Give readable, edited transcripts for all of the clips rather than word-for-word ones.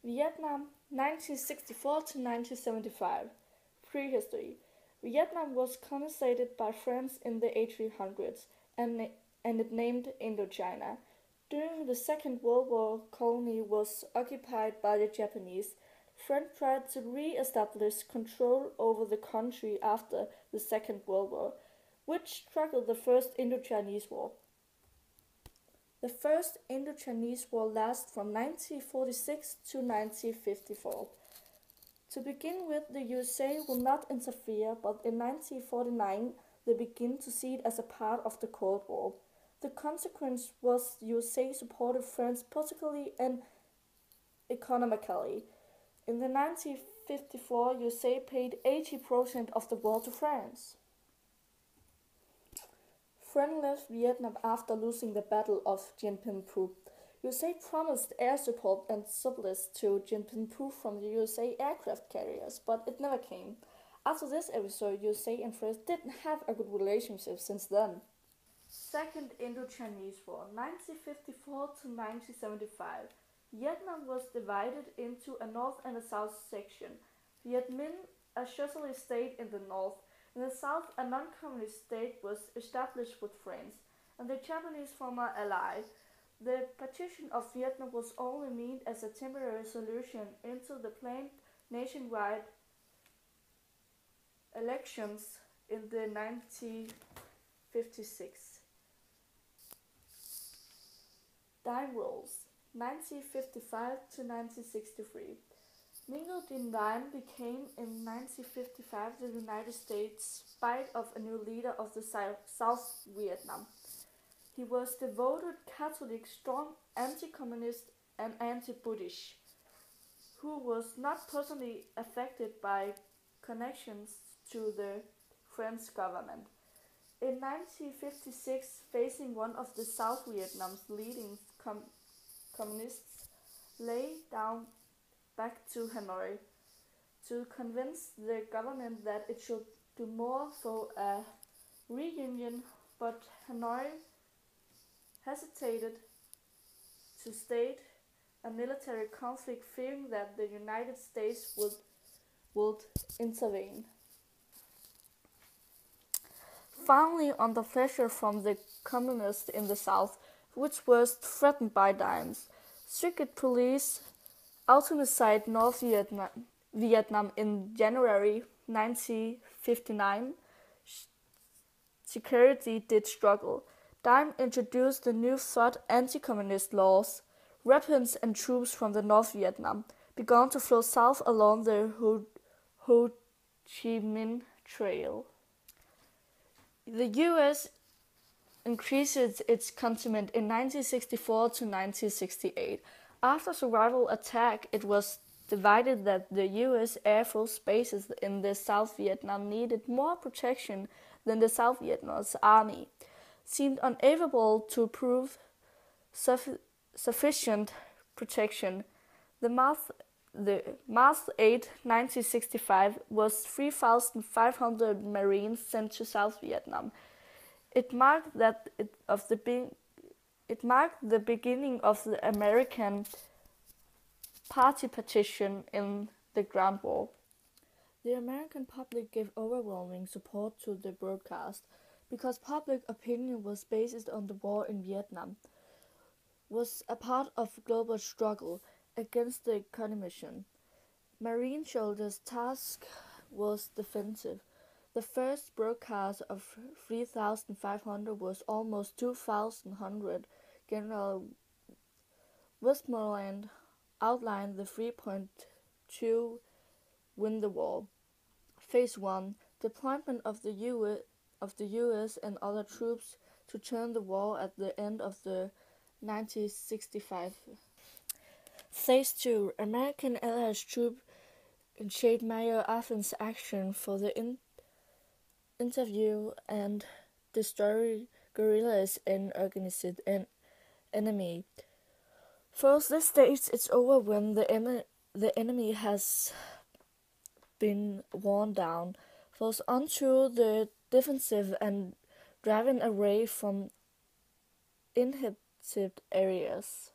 Vietnam 1964 to 1975. Prehistory. Vietnam was colonized by France in the 1800s and, and it named Indochina. During the Second World War, colony was occupied by the Japanese. France tried to re-establish control over the country after the Second World War, which triggered the First Indochinese War. The First Indochinese War lasted from 1946 to 1954. To begin with, the USA will not interfere, but in 1949 they began to see it as a part of the Cold War. The consequence was the USA supported France politically and economically. In the 1954, USA paid 80% of the war to France. France left Vietnam after losing the Battle of Dien Bien Phu. USA promised air support and supplies to Dien Bien Phu from the USA aircraft carriers, but it never came. After this episode, USA and France didn't have a good relationship since then. Second Indochinese War, 1954 to 1975. Vietnam was divided into a north and a south section. Viet Minh, a socialist state in the north. In the south, a non-communist state was established with France and the Japanese former ally. The partition of Vietnam was only meant as a temporary solution until the planned nationwide elections in the 1956. Dime rules, 1955 to 1963. Mingo Dinh Diem became in 1955 the United States spite of a new leader of the South Vietnam. He was devoted Catholic, strong anti-communist and anti-Buddhist, who was not personally affected by connections to the French government. In 1956, facing one of the South Vietnam's leading communists, lay down back to Hanoi to convince the government that it should do more for a reunion, but Hanoi hesitated to state a military conflict, fearing that the United States would intervene. Finally, under pressure from the communists in the south, which was threatened by dimes, secret police autonomized North Vietnam in January 1959. Security did struggle. Diem introduced the new thought anti-communist laws. Weapons and troops from the North Vietnam began to flow south along the Ho Chi Minh Trail. The U.S. increased its contingent in 1964 to 1968. After survival attack, it was divided that the U.S. Air Force bases in the South Vietnam needed more protection than the South Vietnamese army seemed unable to prove sufficient protection. The March 8, 1965 was 3,500 Marines sent to South Vietnam. It marked the beginning of the American participation in the Grand War. The American public gave overwhelming support to the broadcast because public opinion was based on the war in Vietnam, was a part of global struggle against the communism. Marine soldiers' task was defensive. The first broadcast of 3,500 was almost 2,100. General Westmoreland outlined the 3.2 win the war. Phase 1. Deployment of the US and other troops to turn the war at the end of the 1965. Phase 2. American allies troops initiate Major offensive action for the interview and destroy guerrillas and organized enemy. First, this stage is over when the enemy has been worn down. First, onto the defensive and driven away from inhabited areas.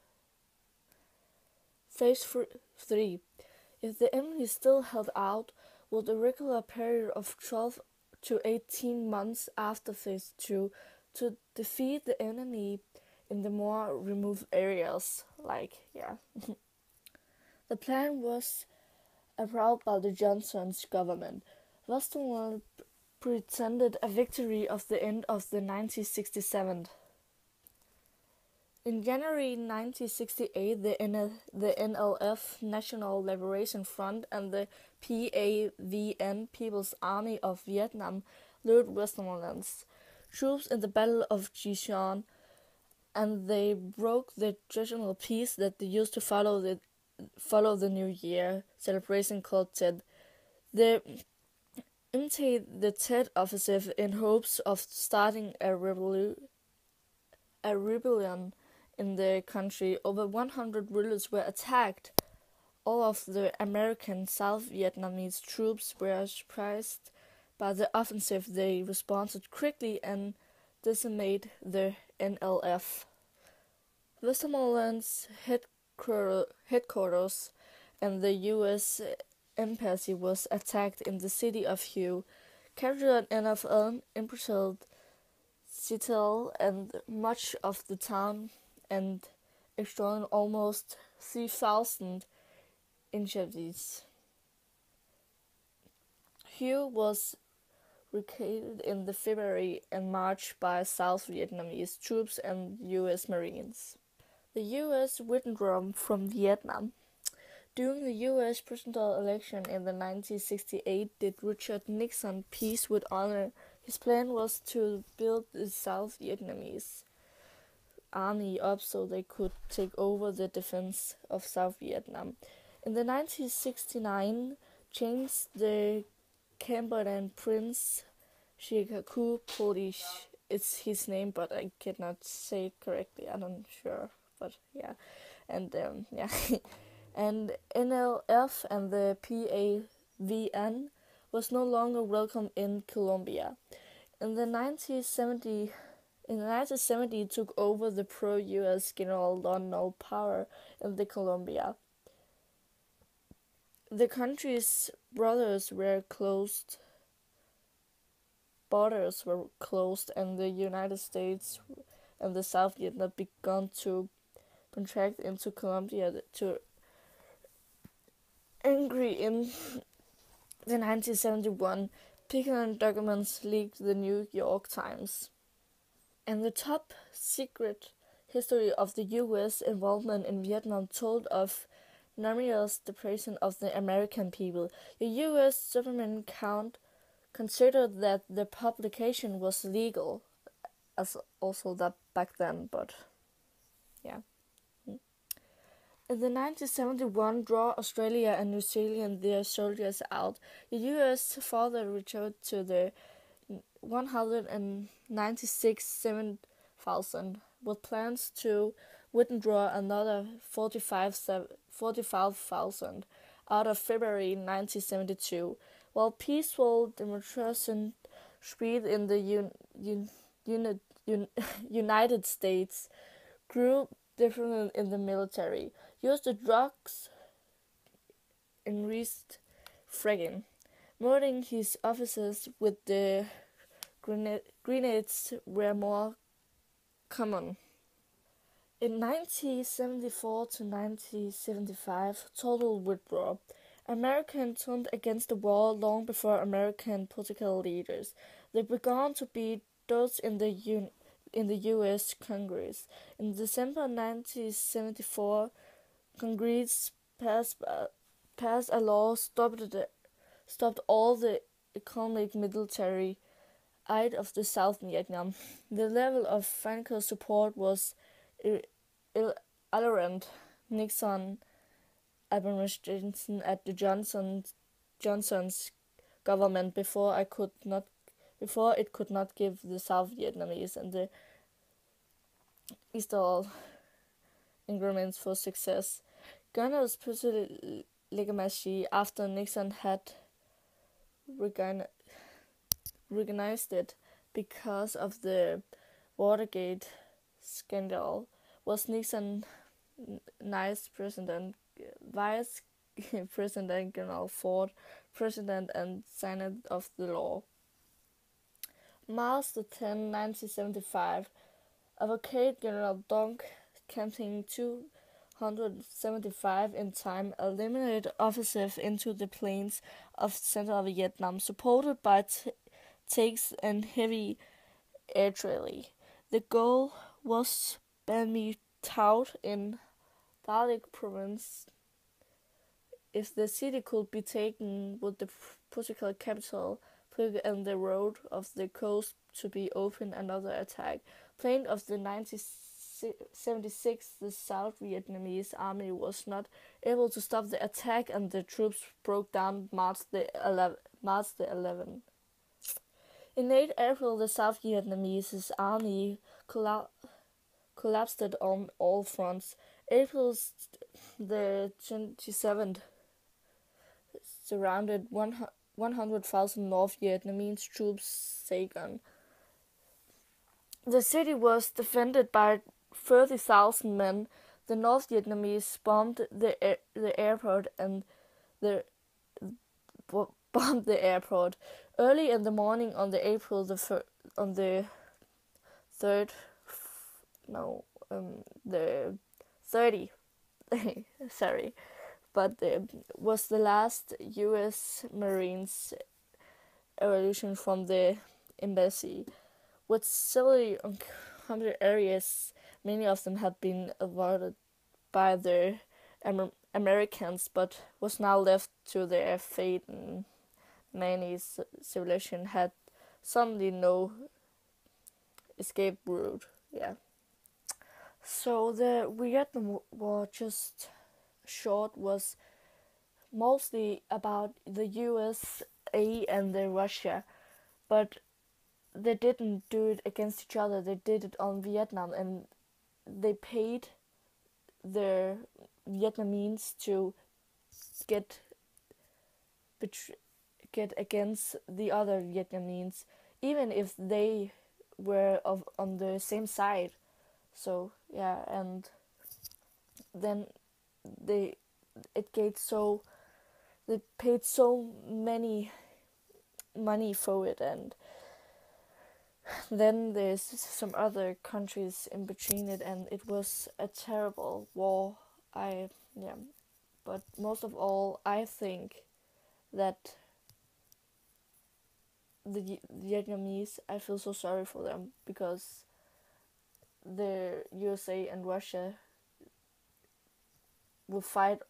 Phase 3. If the enemy still held out, would a regular period of 12 to 18 months after Phase 2 to defeat the enemy in the more removed areas. The plan was approved by the Johnson's government. Westmoreland pretended a victory of the end of the 1967. In January 1968, the NLF, National Liberation Front, and the PAVN, People's Army of Vietnam, lured Westmoreland's troops in the Battle of Jiuquan, and they broke the traditional peace that they used to follow the New Year celebration called Tet. They imitated the Tet offensive in hopes of starting a rebellion in the country. Over 100 villages were attacked. All of the American South Vietnamese troops were surprised by the offensive. They responded quickly and decimated the NLF. Westmoreland's headquarters and the U.S. embassy was attacked in the city of Hue. Captured NFL imprisoned Seattle and much of the town and extorted almost 3,000 injuries. Hue was recaptured in the February and March by South Vietnamese troops and U.S. Marines. The U.S. withdrew from Vietnam. During the U.S. presidential election in the 1968, did Richard Nixon peace with honor. His plan was to build the South Vietnamese army up so they could take over the defense of South Vietnam. In the 1969, changed the Cambodian Prince Shikaku Polish. It's his name, but I cannot say it correctly. I'm not sure, but yeah, and and NLF and the PAVN was no longer welcome in Colombia. In the 1970, took over the pro-U.S. General Donald Power in the Colombia. The country's borders were closed, and the United States and the South Vietnam began to contract into Colombia to angry in the 1971. Pecan documents leaked the New York Times. And the top secret history of the U.S. involvement in Vietnam told of numerous depression of the American people. The U.S. government considered that the publication was legal, as also that back then, but yeah. In the 1971 draw, Australia and New Zealand their soldiers out. The U.S. further retreated to the 196,700 with plans to withdraw another 45,000 out of February 1972, while peaceful demonstrations spread in the United States. Grew different in the military. Used the drugs enriched fragging, murdering his officers with the grenades were more common. In 1974 to 1975, total withdrawal. Americans turned against the war long before American political leaders. They began to be those in the U.S. Congress. In December 1974, Congress passed a law stopped all the economic military aid of the South Vietnam. The level of financial support was alarming. Nixon administration at the Johnson's government before it could not give the South Vietnamese and the Eastern agreements for success. Gunners pursued legitimacy after Nixon had recognized it because of the Watergate scandal. Was Nixon nice president Vice President General Ford, President and Senate of the law. March the 10th, 1975, Advocate General Dunk, counting 275 in time, eliminated offensive into the plains of central Vietnam, supported by tanks and heavy artillery. The goal was Ban Mi Tao in Dalek province. If the city could be taken, would the political capital and the road of the coast to be open another attack. Planned of the 1976, the South Vietnamese army was not able to stop the attack, and the troops broke down March the 11th. In late April, the South Vietnamese army collapsed on all fronts. April the 27th, surrounded 100,000 North Vietnamese troops Saigon. The city was defended by 30,000 men. The North Vietnamese bombed the airport and bombed the airport. Early in the morning on the April the 30th, sorry, but was the last U.S. Marines evacuation from the embassy. With several uncovered areas, many of them had been avoided by the Americans, but was now left to their fate, and many civilians had suddenly no escape route. Yeah. So the Vietnam War, just short, was mostly about the USA and the Russia, but they didn't do it against each other. They did it on Vietnam, and they paid the Vietnamese to get against the other Vietnamese, even if they were on the same side. So yeah, and then they paid so many money for it, and then there's some other countries in between it, and it was a terrible war. But most of all, I think that the Vietnamese, I feel so sorry for them, because the USA and Russia will fight,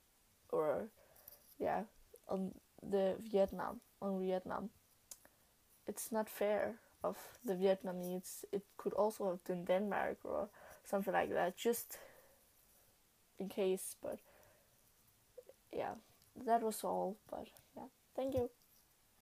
or on Vietnam. It's not fair of the Vietnamese. It could also have been Denmark or something like that, just in case. But yeah, that was all. But yeah, thank you.